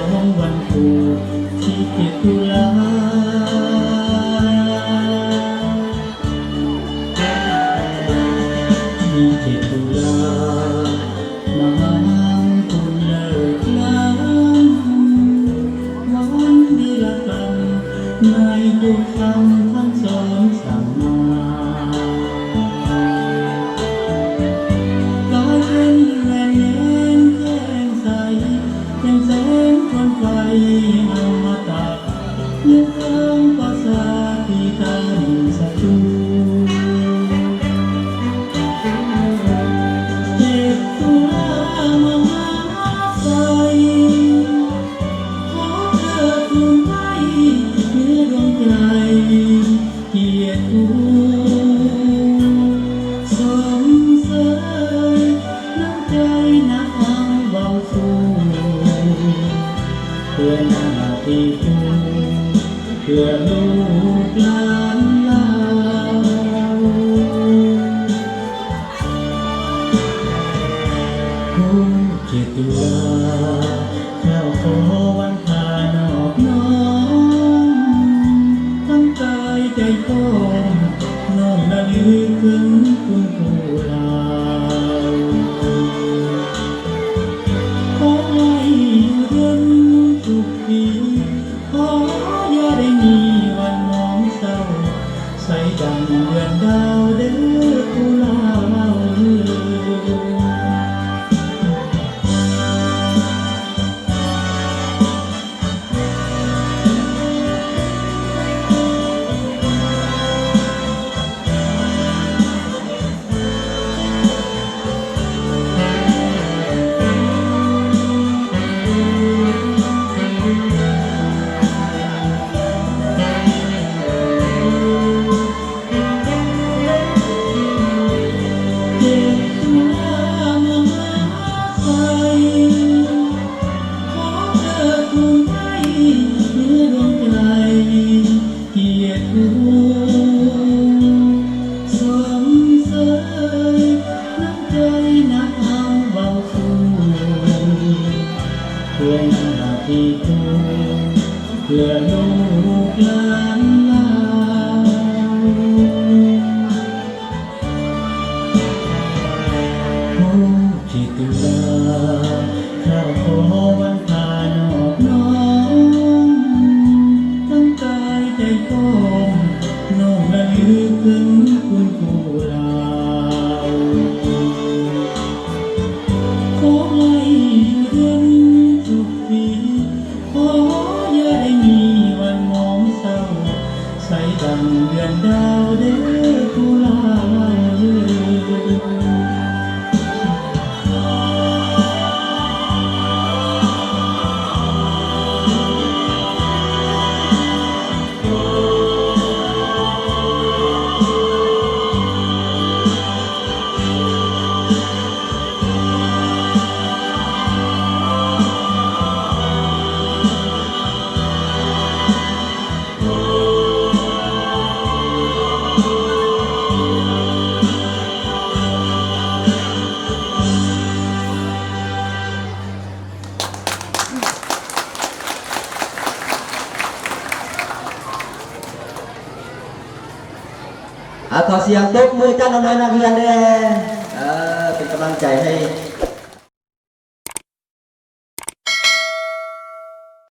ของวันผูกที่7 ตุลา7 ตุลามหาคุณเลิกล้ำวันดีละกันในทุกคำท่านสอนสั่งมาแสงคนไฟเอามาตักยังเติมภาษาที่ตั้งศัตรู7 ตุลามหาไฟขอเธอคุณให้เนื้อดวงใจเกียรติภูสมเสยน้ำใจนักอังเบาสูเพื่อหน้าที่คุณเพื่อลูกหลานเรา7 ตุลาเจ้าขอวันพานอบน้อมทั้งกายใจก้มน้อมระลึกถึงคุณผู้ลาขอให้เย็นสุขดีขออย่าได้มีวันมองเศร้าใสดังเดือนดาวเด้อตุลาเพื่อหน้าที่คุณเพื่อลูกหลานเรา7 ตุลาข้าขอวันพานอบน้อมทั้งกายใจก้มน้อมระลึกถึงคุณผู้ลาขอให้เย็นสุขดีขออย่าได้มีวันมองเศร้าใสดังเดือนดาวเด้อตุลาขอเสียงตบมือจ้าน้องๆนักเรียนด้วยเป็นกำลังใจให้